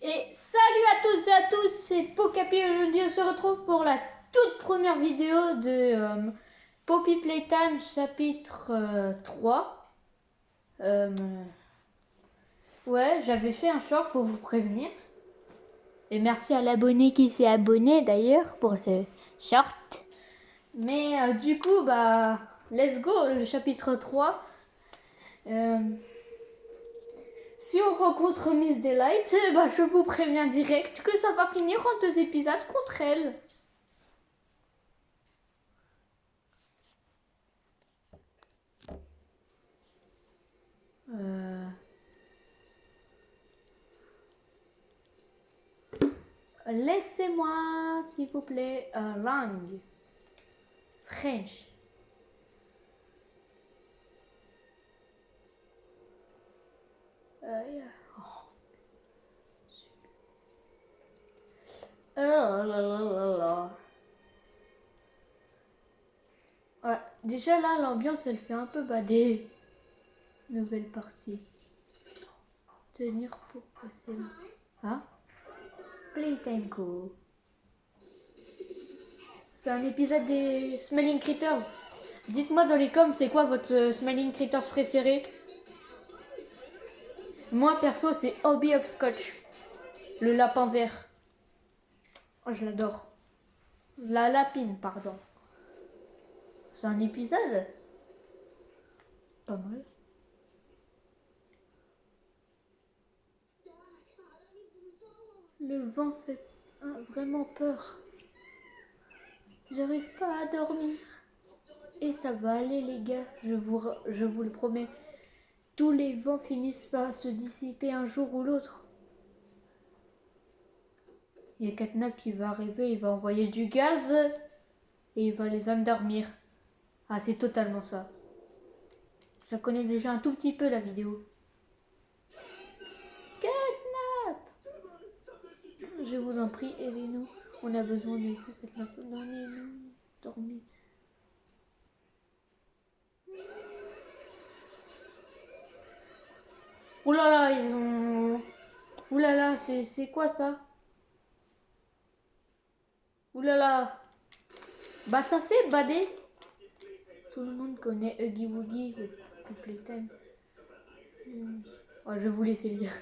Et salut à toutes et à tous, c'est Pokapi. Aujourd'hui on se retrouve pour la toute première vidéo de Poppy Playtime chapitre 3. Ouais, j'avais fait un short pour vous prévenir. Et merci à l'abonné qui s'est abonné d'ailleurs pour ce short. Mais du coup, bah, let's go, le chapitre 3. Si on rencontre Miss Delight, bah, je vous préviens direct que ça va finir en 2 épisodes contre elle. Laissez-moi, s'il vous plaît, langue. French. Oh là là là là. Ouais, déjà là, l'ambiance, elle fait un peu bader. Nouvelle partie. Tenir pour passer. Ah, Playtime Co. C'est un épisode des Smelling Critters. Dites-moi dans les coms, c'est quoi votre Smelling Critters préféré? Moi, perso, c'est Hobby Hopscotch. Le lapin vert. Oh, je l'adore. La lapine, pardon. C'est un épisode pas mal. Le vent fait vraiment peur. J'arrive pas à dormir. Et ça va aller les gars, je vous le promets. Tous les vents finissent par se dissiper un jour ou l'autre. Il y a Catnap qui va arriver, il va envoyer du gaz et il va les endormir. Ah, c'est totalement ça. Je connais déjà un tout petit peu la vidéo. Catnap! Je vous en prie, aidez-nous. On a besoin de vous, Catnap. Dormez-nous, dormez. Ouh là là, ils ont... Ouh là là, c'est quoi ça? Ouh là là. Bah ça fait bader. Tout le monde connaît Huggy Wuggy, le Playtime. Oh, je vais vous laisser lire.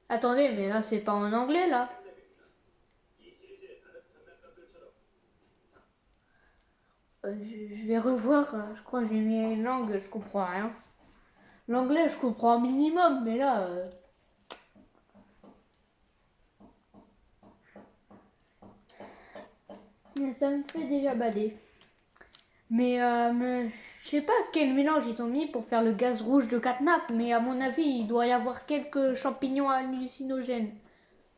Attendez, mais là c'est pas en anglais là. Je vais revoir, je crois que j'ai mis une langue, je comprends rien. L'anglais je comprends un minimum, mais là... ça me fait déjà bader. Mais je sais pas quel mélange ils ont mis pour faire le gaz rouge de Catnap, mais à mon avis il doit y avoir quelques champignons hallucinogènes.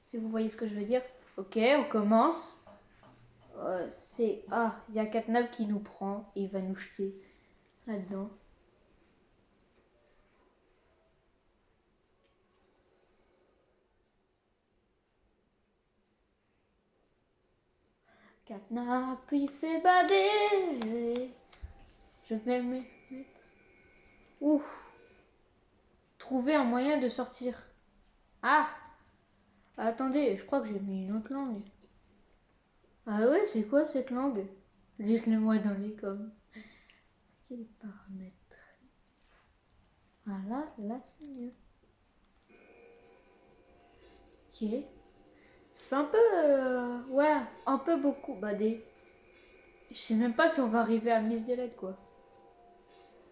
Si vous voyez ce que je veux dire. Ok, on commence. Ah, il y a Catnap qui nous prend et il va nous jeter là-dedans. Catnap, il fait bader. Je vais me mettre... Ouf. Trouver un moyen de sortir. Ah, attendez, je crois que j'ai mis une autre langue. Ah ouais, c'est quoi cette langue? Dites-le moi dans les coms. Quels paramètres? Voilà, là c'est mieux. Ok. Ça fait un peu... ouais, un peu beaucoup badé. Je sais même pas si on va arriver à Miss Delette quoi.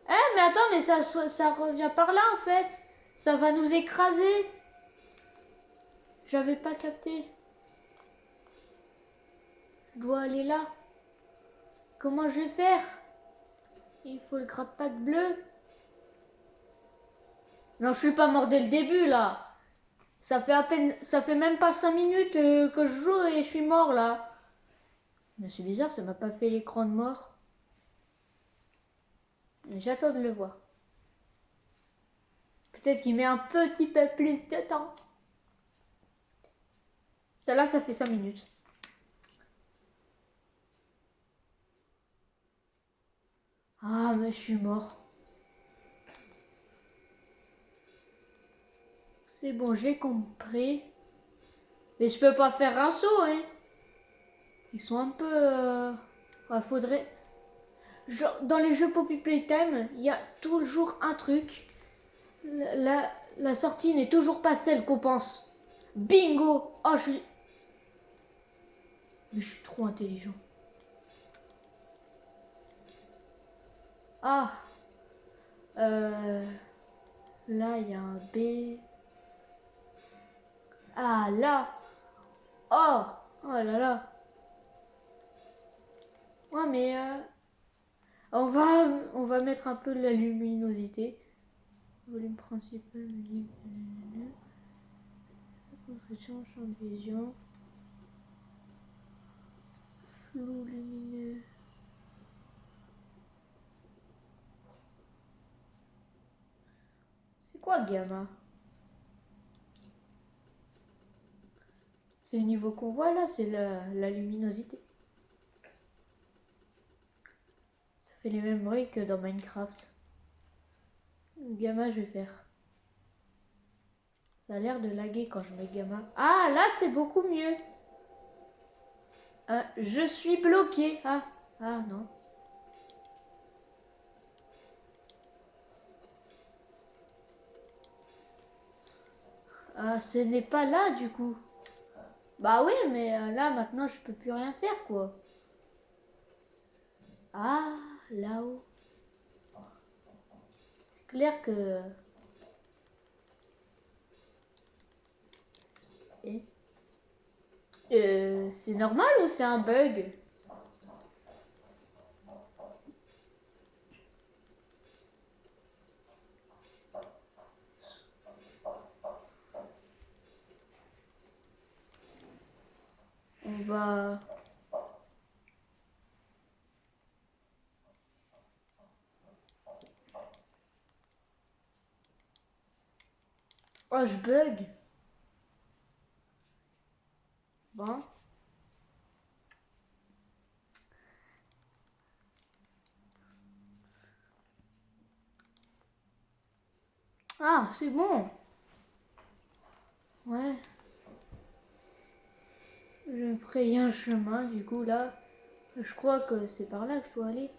Eh mais attends, mais ça revient par là en fait. Ça va nous écraser. J'avais pas capté. Je dois aller là. Comment je vais faire? Il faut le grappack bleu. Non, je suis pas mort dès le début là. Ça fait à peine, ça fait même pas 5 minutes que je joue et je suis mort là. Mais c'est bizarre, ça m'a pas fait l'écran de mort. J'attends de le voir. Peut-être qu'il met un petit peu plus de temps. Celle-là, ça fait 5 minutes. Ah, mais je suis mort. C'est bon, j'ai compris. Mais je peux pas faire un saut, hein. Ils sont un peu... Ouais, faudrait... Genre, dans les jeux Poppy Playtime, il y a toujours un truc. La sortie n'est toujours pas celle qu'on pense. Bingo! Oh, je suis... Mais je suis trop intelligent. Ah! Là, il y a un B. Ah, là! Oh! Oh là là! Ouais, mais... on va mettre un peu de la luminosité. Volume principal, musique... Construction, champ de vision... Flou lumineux... C'est quoi gamma? C'est le niveau qu'on voit là, c'est la luminosité. Ça fait les mêmes bruits que dans Minecraft. Gamma, je vais faire. Ça a l'air de laguer quand je mets gamma. Ah, là, c'est beaucoup mieux. Je suis bloqué. Ah, ah non. Ah, ce n'est pas là du coup. Bah oui, mais là maintenant je peux plus rien faire quoi. Ah, là-haut. C'est clair que... Eh, c'est normal ou c'est un bug? On va... Oh, je bug. Bon. Ah, c'est bon. Ouais. Je me fraye un chemin du coup là. Je crois que c'est par là que je dois aller.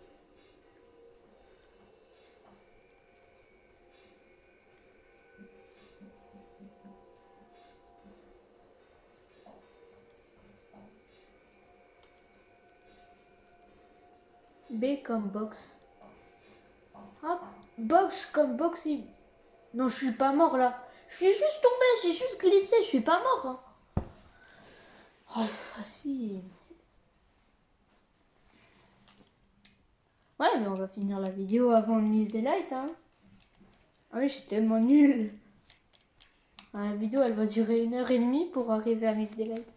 B comme box. Hop. Box comme boxy. Non, je suis pas mort là. Je suis juste tombé, j'ai juste glissé, je suis pas mort. Hein. Oh, facile. Ouais, mais on va finir la vidéo avant le Miss Daylight. Hein. Ah oui, je suis tellement nulle. La vidéo, elle va durer 1h30 pour arriver à Miss Daylight.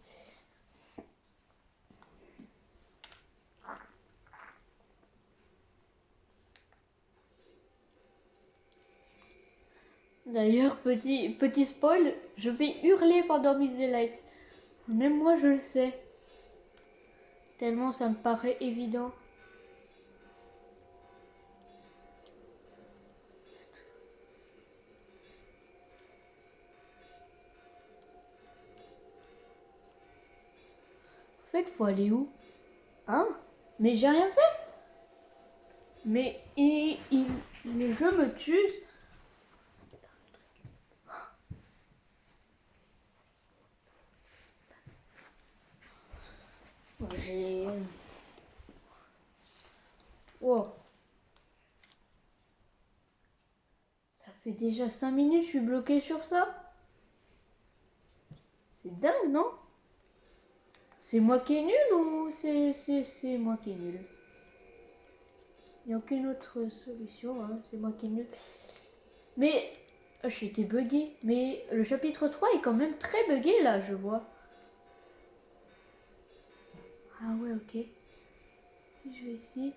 D'ailleurs, petit spoil, je vais hurler pendant Miss Daylight. Même moi, je le sais. Tellement ça me paraît évident. En fait, faut aller où? Hein? Mais j'ai rien fait. Mais le jeu me tue. J'ai... Oh. Ça fait déjà 5 minutes, je suis bloqué sur ça. C'est dingue, non? C'est moi qui est nul ou c'est moi qui est nul? Il n'y a aucune autre solution, hein. C'est moi qui est nul. Mais j'étais buggé. Mais le chapitre 3 est quand même très buggé là, je vois. Ah ouais, ok. Je vais ici.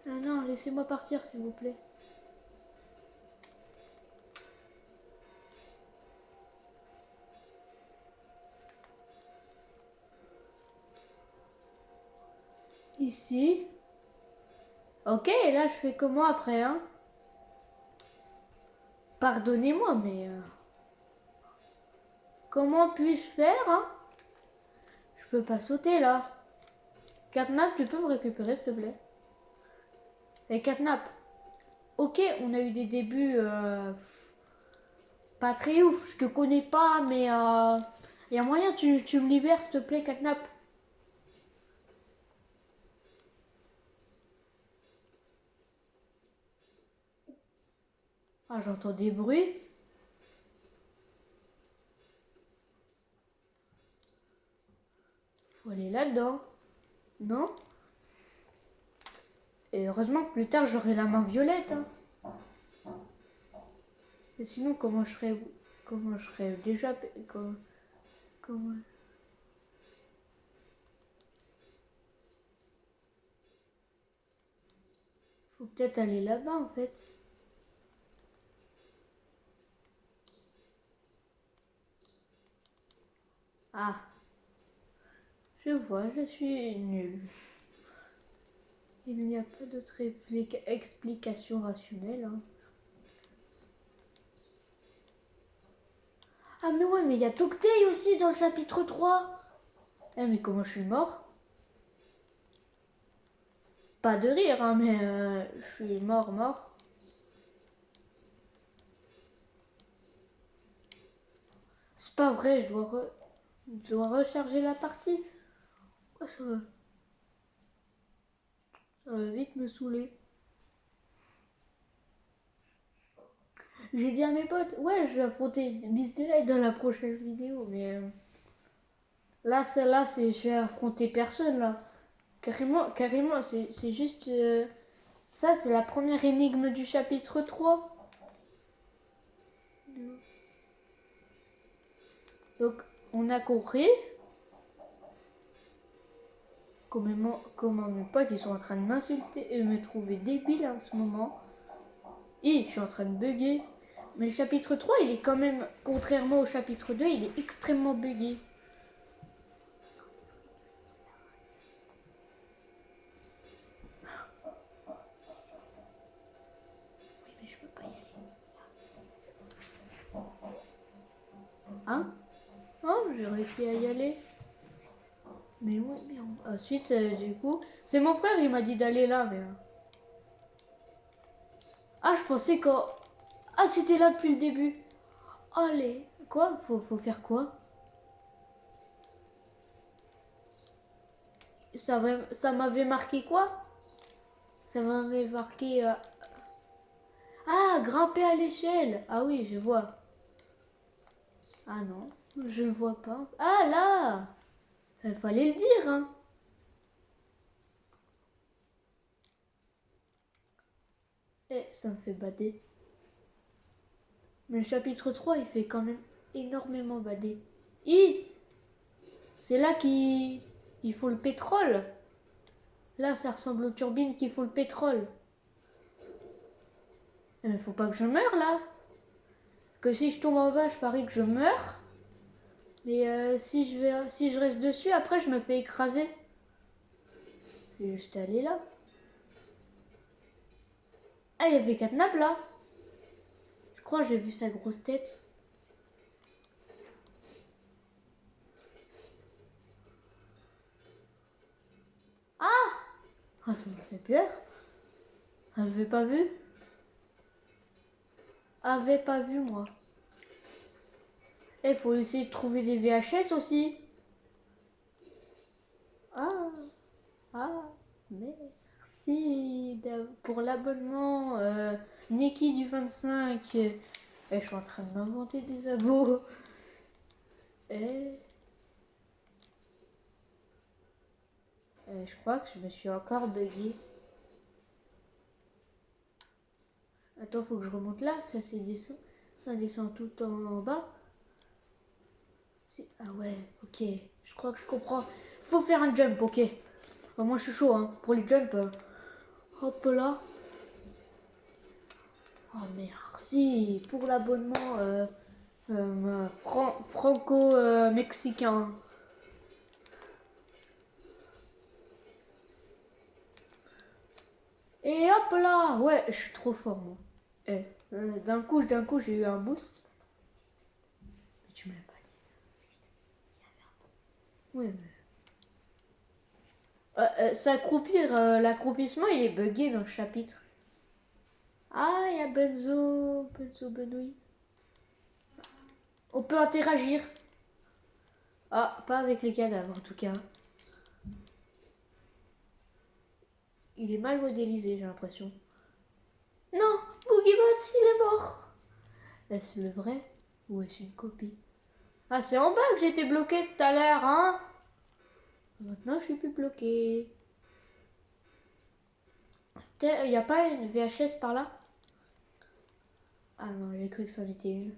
Ah non, laissez-moi partir s'il vous plaît. ici. Ok, et là je fais comment après, hein? Pardonnez-moi, mais comment puis-je faire, hein? Je peux pas sauter là. Catnap, tu peux me récupérer s'il te plaît? Et Catnap, ok, on a eu des débuts pas très ouf. Je te connais pas, mais y a moyen tu me libères s'il te plaît, Catnap? Ah, j'entends des bruits. Faut aller là-dedans. Non? Et heureusement que plus tard j'aurai la main violette, hein. Et sinon, comment je serais déjà, comment, faut peut-être aller là-bas en fait. Ah, je vois, je suis nulle. Il n'y a pas d'autre explication rationnelle, hein. Ah mais ouais, mais il y a Toctei aussi dans le chapitre 3. Eh mais comment je suis mort? Pas de rire, hein, mais je suis mort. C'est pas vrai, je dois recharger la partie. Oh, ça va vite me saouler. J'ai dit à mes potes, ouais, je vais affronter Miss Delight dans la prochaine vidéo, mais là, celle-là, je vais affronter personne, là. Carrément, c'est juste... ça, c'est la première énigme du chapitre 3. Donc, on a compris comment mes potes, ils sont en train de m'insulter et me trouver débile en ce moment. Et je suis en train de bugger. Mais le chapitre 3, il est quand même, contrairement au chapitre 2, il est extrêmement buggé. Oui, mais je peux pas y aller. Hein? Oh, j'ai réussi à y aller. Mais oui, mais ensuite, du coup, c'est mon frère, il m'a dit d'aller là, mais... Ah, je pensais que... Ah, c'était là depuis le début. Allez, quoi? Faut faire quoi? Ça m'avait marqué quoi? Ça m'avait marqué... Ah, grimper à l'échelle. Ah oui, je vois. Ah non, je ne vois pas. Ah là! Il fallait le dire, hein. Eh, ça me fait bader. Mais le chapitre 3, il fait quand même énormément bader. C'est là qu'il faut le pétrole. Là, ça ressemble aux turbines qui font le pétrole. Mais faut pas que je meure là. Parce que si je tombe en bas, je parie que je meurs. Mais si je reste dessus, après je me fais écraser. Je vais juste aller là. Ah, il y avait Catnap là. Je crois que j'ai vu sa grosse tête. Ah, ça me fait peur. Avait pas vu? Avait pas vu moi. Il faut essayer de trouver des VHS aussi. Ah, ah, merci pour l'abonnement. Nikki du 25. Et je suis en train de m'inventer des abos. Et je crois que je me suis encore bugué. Attends, faut que je remonte là. Ça descend tout en bas. Ah ouais, ok. Je crois que je comprends. Faut faire un jump, ok. Moi, je suis chaud, hein. Pour les jumps. Hop là. Oh merci pour l'abonnement franco-mexicain. hop là. Ouais, je suis trop fort, moi. Eh, d'un coup, j'ai eu un boost. Mais tu me l'as pas dit. Ouais, mais... s'accroupir, l'accroupissement, il est buggé dans le chapitre. Ah, il y a Benzo Benoît. On peut interagir. Ah, pas avec les cadavres en tout cas. Il est mal modélisé, j'ai l'impression. Non, BoogieBots, il est mort. Est-ce le vrai ou est-ce une copie? Ah, c'est en bas que j'étais bloqué tout à l'heure, hein? Maintenant, je suis plus bloqué. Il n'y a pas une VHS par là? Ah non, j'ai cru que c'en était une.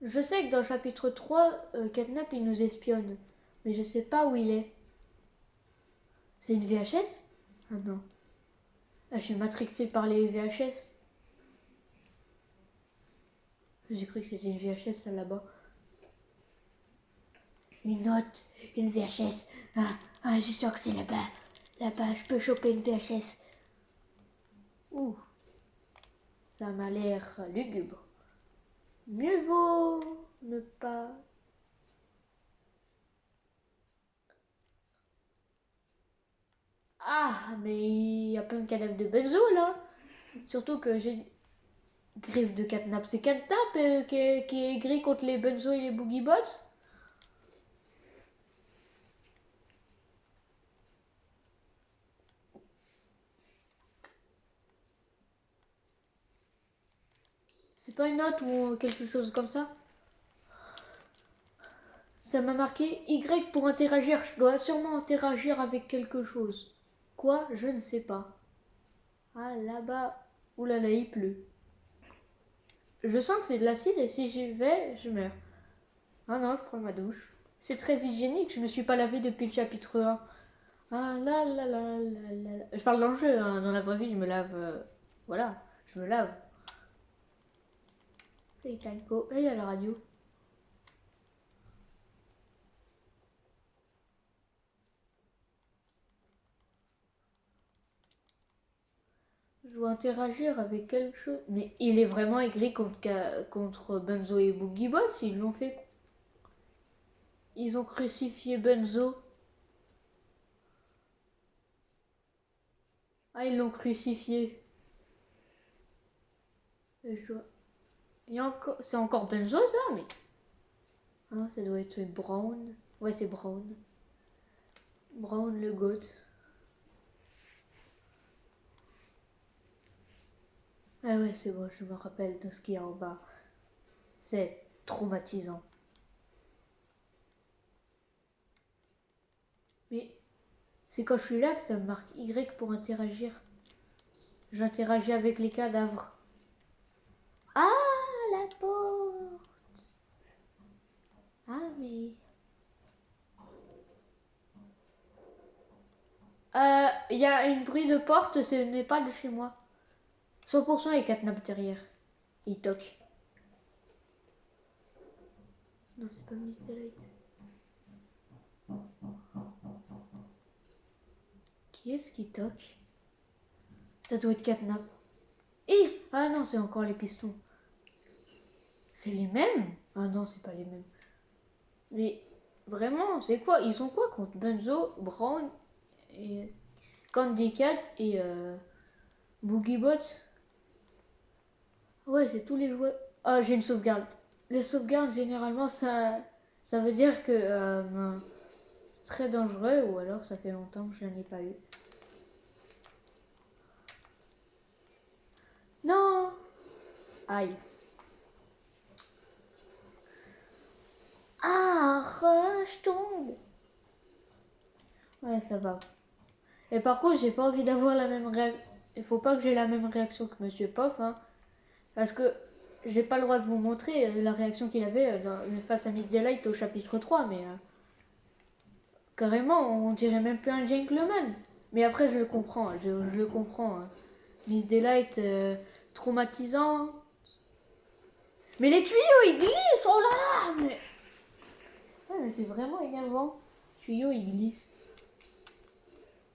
Je sais que dans le chapitre 3, Catnap, il nous espionne. Mais je sais pas où il est. C'est une VHS? Ah non. Ah, je suis matrixée par les VHS. J'ai cru que c'était une VHS, celle là-bas. Une note, une VHS. Je suis sûr que c'est là-bas. Là-bas, je peux choper une VHS. Ouh, ça m'a l'air lugubre. Mieux vaut ne pas... Ah, mais il y a plein de cadavres de benzo là. Surtout que j'ai... Griffe de Catnap. C'est Catnap qui est gris contre les benzo et les boogie-bots. C'est pas une note ou quelque chose comme ça? Ça m'a marqué Y pour interagir. Je dois sûrement interagir avec quelque chose. Quoi? Je ne sais pas. Ah, là-bas. Ouh là là, il pleut. Je sens que c'est de l'acide et si j'y vais, je meurs. Ah non, je prends ma douche. C'est très hygiénique, je me suis pas lavé depuis le chapitre 1. Ah là là là là là. Je parle dans le jeu, hein. Dans la vraie vie, je me lave. Voilà, je me lave. Et Talco. Et il y a la radio. Je dois interagir avec quelque chose. Mais il est vraiment aigri contre Benzo et Boogie Boss. Ils l'ont fait. Ils ont crucifié Benzo. Ah, ils l'ont crucifié. Et je dois... Il y a encore... C'est encore Benzo ça, mais... Ah, ça doit être Brown. Ouais, c'est Brown. Brown le goat. Ah ouais, c'est bon, je me rappelle de ce qu'il y a en bas. C'est traumatisant. Mais c'est quand je suis là que ça me marque Y pour interagir. J'interagis avec les cadavres. Ah, la porte. Ah, mais... Il y a une bruit de porte, ce n'est pas de chez moi. 100% les catnap derrière. Il toque. Non, c'est pas Miss Delight. Qui est-ce qui toque? Ça doit être catnap. Ah non, c'est encore les pistons. C'est les mêmes? Ah non, c'est pas les mêmes. Mais vraiment, c'est quoi? Ils sont quoi contre Benzo, Brown et Candy Cat et Boogie Bots? Ouais, c'est tous les joueurs. Ah, j'ai une sauvegarde. Les sauvegardes, généralement, ça veut dire que c'est très dangereux ou alors ça fait longtemps que je n'en ai pas eu. Non! Aïe. Ah, je tombe. Ouais, ça va. Et par contre, j'ai pas envie d'avoir la même réaction. Il faut pas que j'ai la même réaction que Monsieur Poff, hein. Parce que j'ai pas le droit de vous montrer la réaction qu'il avait face à Miss Delight au chapitre 3, mais carrément, on dirait même plus un gentleman. Mais après, je le comprends, je le comprends. Hein. Miss Delight, traumatisant. Mais les tuyaux, ils glissent, oh là là mais... Ouais, mais c'est vraiment énervant. Les tuyaux, ils glissent.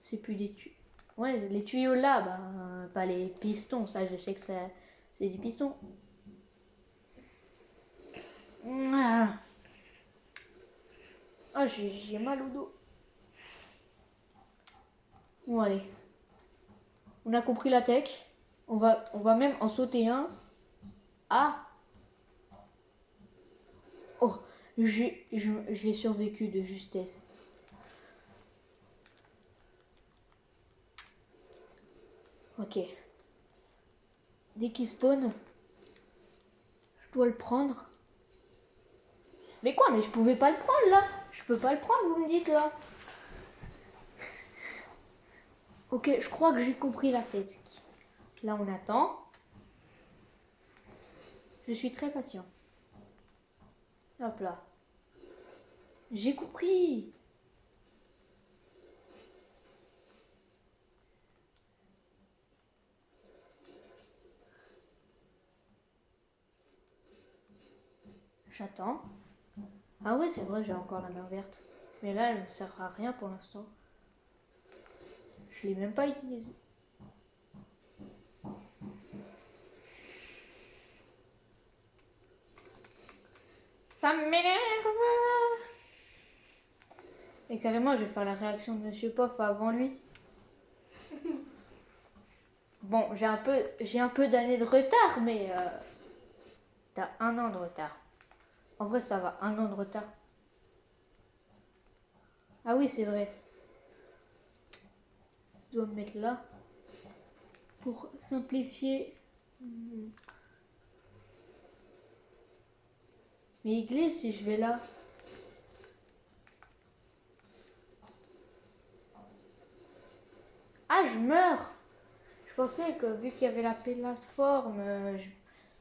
C'est plus des tuyaux. Ouais, les tuyaux là, bah, pas les pistons. Ça, je sais que c'est des pistons. Ah, j'ai mal au dos. Bon, allez. On a compris la tech. On va même en sauter un. Ah! Oh, j'ai survécu de justesse. Ok. Dès qu'il spawn, je dois le prendre. Mais quoi? Mais je pouvais pas le prendre là. Je peux pas le prendre, vous me dites là. Ok, je crois que j'ai compris la tête. Là, on attend. Je suis très patient. Hop là. J'ai compris. J'attends. Ah ouais, c'est vrai, j'ai encore la main verte. Mais là, elle ne sert à rien pour l'instant. Je l'ai même pas utilisée. Ça m'énerve. Et carrément, je vais faire la réaction de Monsieur Poff avant lui. Bon, j'ai un peu d'années de retard, mais t'as 1 an de retard. En vrai, ça va, 1 an de retard. Ah oui, c'est vrai. Je dois me mettre là pour simplifier. Mais il glisse si je vais là. Ah, je meurs. Je pensais que vu qu'il y avait la plateforme, je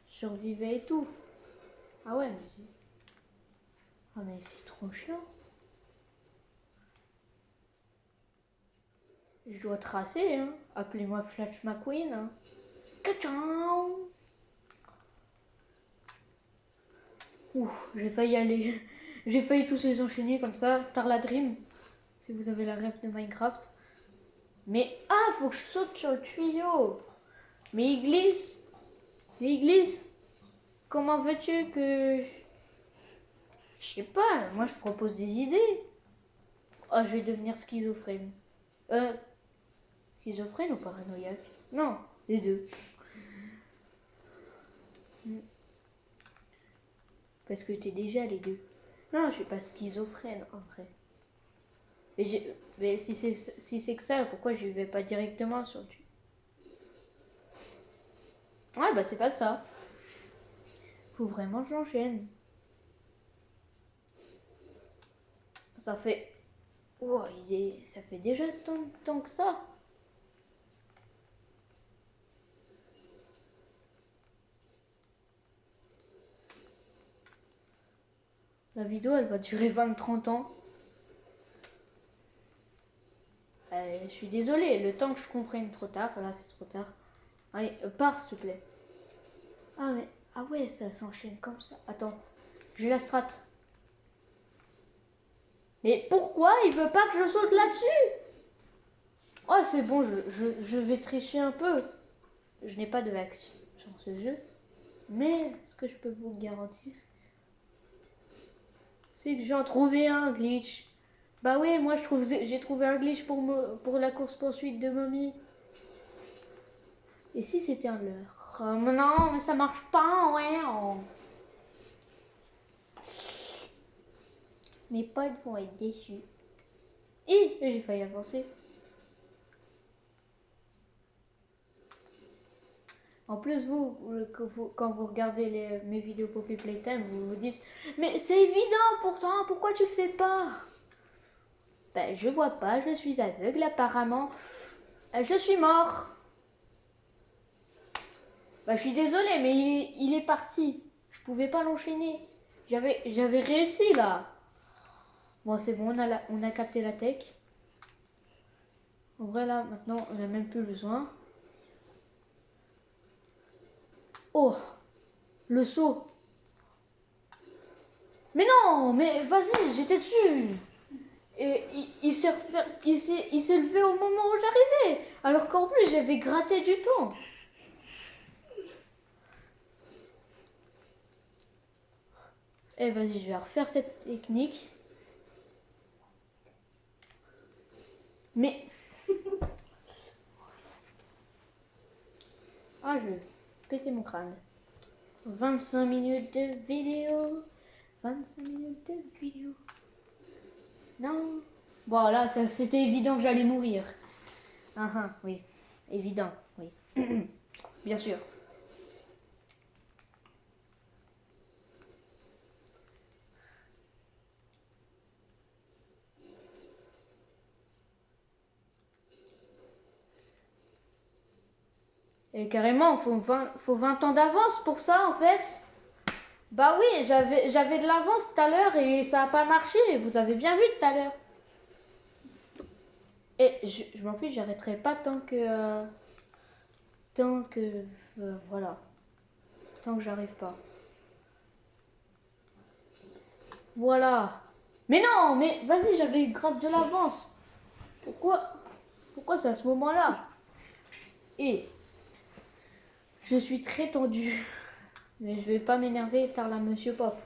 survivais et tout. Ah ouais, mais c'est... Ah mais c'est trop chiant. Je dois tracer, hein. Appelez-moi Flash McQueen, hein. Ciao. Ouf, j'ai failli aller. J'ai failli tous les enchaîner comme ça. Tarla Dream, si vous avez la ref de Minecraft. Mais ah, faut que je saute sur le tuyau. Mais il glisse. Mais il glisse. Comment veux-tu que... Je sais pas, moi je propose des idées. Oh, je vais devenir schizophrène. Schizophrène ou paranoïaque? Non, les deux. Parce que t'es déjà les deux. Non, je suis pas schizophrène en vrai. Mais si c'est que ça, pourquoi je vais pas directement sur le tuyau? Ouais, bah c'est pas ça. Faut vraiment que j'enchaîne. Ça fait... Oh, ça fait déjà tant de temps que ça. La vidéo, elle va durer 20-30 ans. Je suis désolée, le temps que je comprenne trop tard. Là, c'est trop tard. Allez, pars, s'il te plaît. Ah, mais... Ah ouais, ça s'enchaîne comme ça. Attends, j'ai la strat. Mais pourquoi il veut pas que je saute là-dessus? Oh, c'est bon, je vais tricher un peu. Je n'ai pas de hacks sur ce jeu. Mais ce que je peux vous garantir, c'est que j'ai trouvé un glitch. Bah oui, moi j'ai trouvé un glitch pour la course-poursuite de Mommy. Et si c'était un leurre? Mais non, mais ça marche pas, ouais. Mes potes vont être déçus. Et j'ai failli avancer. En plus, quand vous regardez mes vidéos Poppy Playtime, vous vous dites mais c'est évident pourtant, pourquoi tu le fais pas? Ben, je vois pas, je suis aveugle apparemment. Je suis mort. Ben, je suis désolée, mais il est parti. Je pouvais pas l'enchaîner. J'avais réussi là. Bon, c'est bon, on a capté la tech. En vrai, là, maintenant, on n'a même plus besoin. Oh, le saut. Mais non, mais vas-y, j'étais dessus. Et il s'est levé au moment où j'arrivais. Alors qu'en plus, j'avais gratté du temps. Eh, vas-y, je vais refaire cette technique. Mais... Ah, je vais péter mon crâne. 25 minutes de vidéo. 25 minutes de vidéo. Non. Bon, là, c'était évident que j'allais mourir. Ah, oui. Évident, oui. Bien sûr. Et carrément, faut 20 ans d'avance pour ça, en fait. Bah oui, j'avais de l'avance tout à l'heure et ça n'a pas marché. Vous avez bien vu tout à l'heure. Et je m'en fiche, j'arrêterai pas tant que... voilà. Tant que j'arrive pas. Voilà. Mais non, mais vas-y, j'avais grave de l'avance. Pourquoi c'est à ce moment-là? Et je suis très tendue. Mais je vais pas m'énerver par là, monsieur Pop.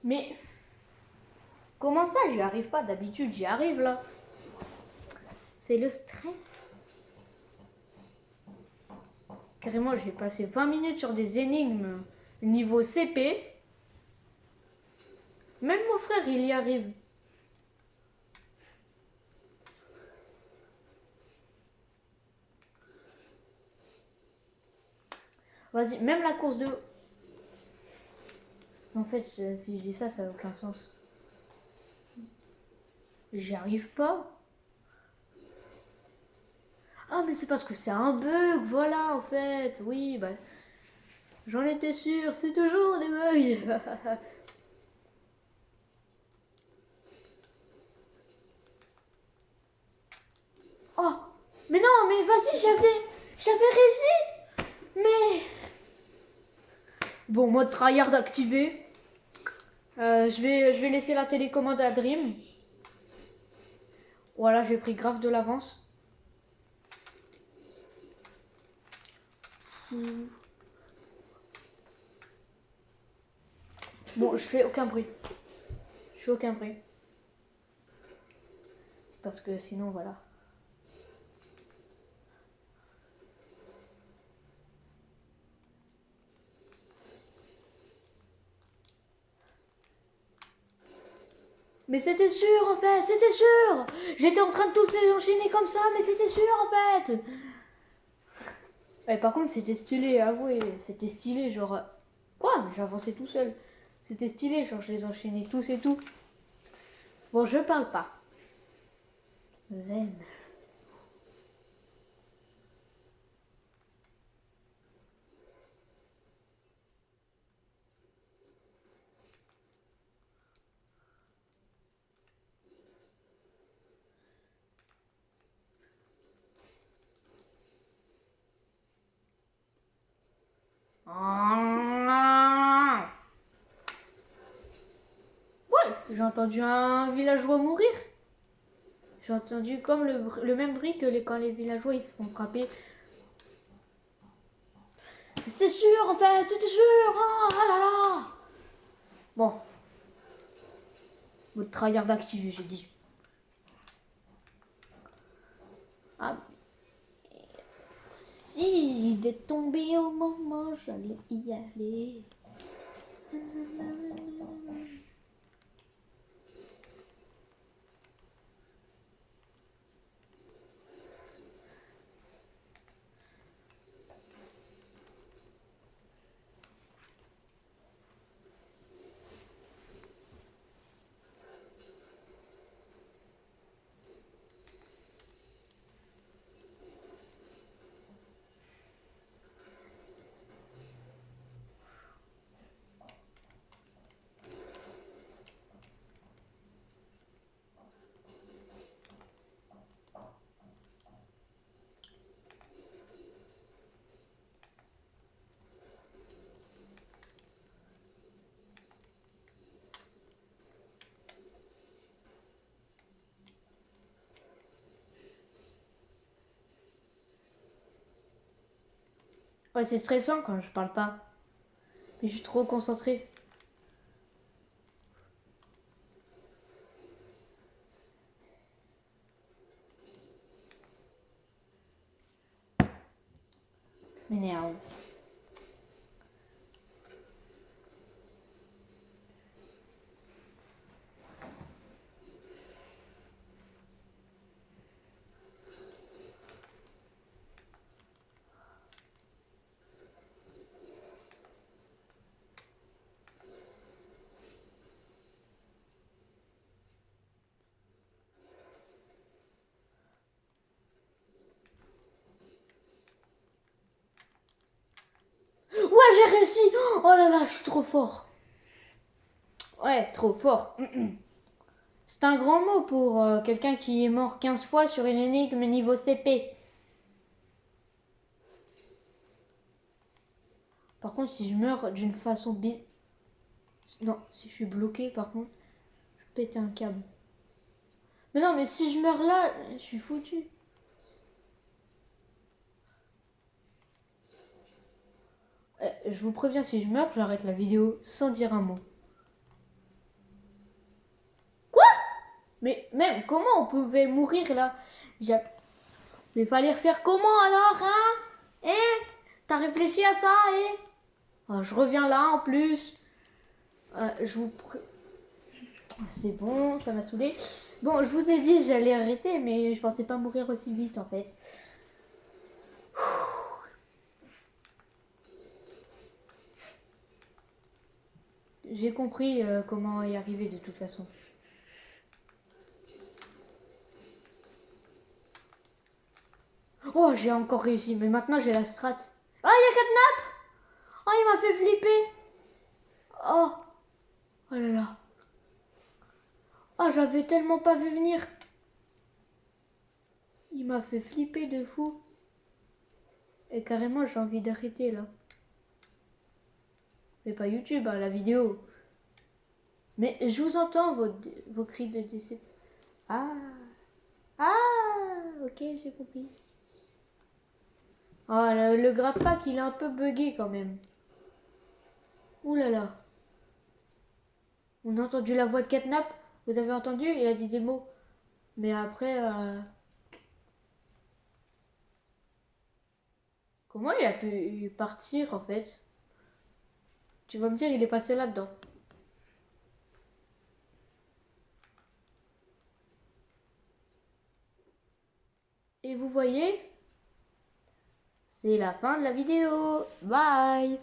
Mais comment ça, j'y arrive pas? D'habitude, j'y arrive là. C'est le stress. Carrément, j'ai passé 20 minutes sur des énigmes niveau CP. Même mon frère, il y arrive. Vas-y, même la course de... En fait, si je dis ça, ça n'a aucun sens. J'y arrive pas. Ah, mais c'est parce que c'est un bug, voilà, en fait. Oui, bah... J'en étais sûr, c'est toujours des bugs. Oh, mais non, mais vas-y, j'avais réussi. Mais... Bon, mode tryhard activé. Je vais laisser la télécommande à Dream. Voilà, j'ai pris grave de l'avance. Bon, je fais aucun bruit. Je fais aucun bruit. Parce que sinon, voilà. Mais c'était sûr, en fait, c'était sûr. J'étais en train de tous les enchaîner comme ça, mais c'était sûr, en fait. Et par contre, c'était stylé, avouez. C'était stylé, genre... Quoi? Mais j'avançais tout seul. C'était stylé, genre je les enchaînais tous et tout. Bon, je parle pas. Zen. Ouais, j'ai entendu un villageois mourir. J'ai entendu comme le même bruit que quand les villageois ils se font frapper. C'était sûr en fait, c'était sûr. Ah là là. Bon. Votre tryhard activé, j'ai dit. Ah. Si, il est tombé au moment où j'allais y aller. Ouais, c'est stressant quand je parle pas. Mais je suis trop concentrée. Ça m'énerve. Ouais, j'ai réussi. Oh là là, je suis trop fort. Ouais, trop fort. C'est un grand mot pour quelqu'un qui est mort 15 fois sur une énigme niveau CP. Par contre, si je meurs d'une façon Non, si je suis bloqué, par contre, je vais péter un câble. Mais non, mais si je meurs là, je suis foutu. Je vous préviens, si je meurs, j'arrête la vidéo sans dire un mot. Mais même, comment on pouvait mourir là? Mais fallait refaire comment alors, hein? Eh? T'as réfléchi à ça, eh? Oh, je reviens là en plus. Je vous... Ah, c'est bon, ça m'a saoulé. Bon, je vous ai dit j'allais arrêter, mais je pensais pas mourir aussi vite en fait. J'ai compris comment y arriver de toute façon. Oh, j'ai encore réussi, mais maintenant j'ai la strat. Ah, il y a Catnap. Oh, il m'a fait flipper. Oh, oh là là. Oh, je l'avais tellement pas vu venir. Il m'a fait flipper de fou. Et carrément, j'ai envie d'arrêter là. Mais pas YouTube, hein, la vidéo. Mais je vous entends, vos cris de décès. Ah, ah, ok, j'ai compris. Oh, le grappack, il est un peu buggé quand même. Ouh là là. On a entendu la voix de Catnap. Vous avez entendu? Il a dit des mots. Mais après, comment il a pu partir en fait? Tu vas me dire, il est passé là-dedans. Et vous voyez, c'est la fin de la vidéo. Bye!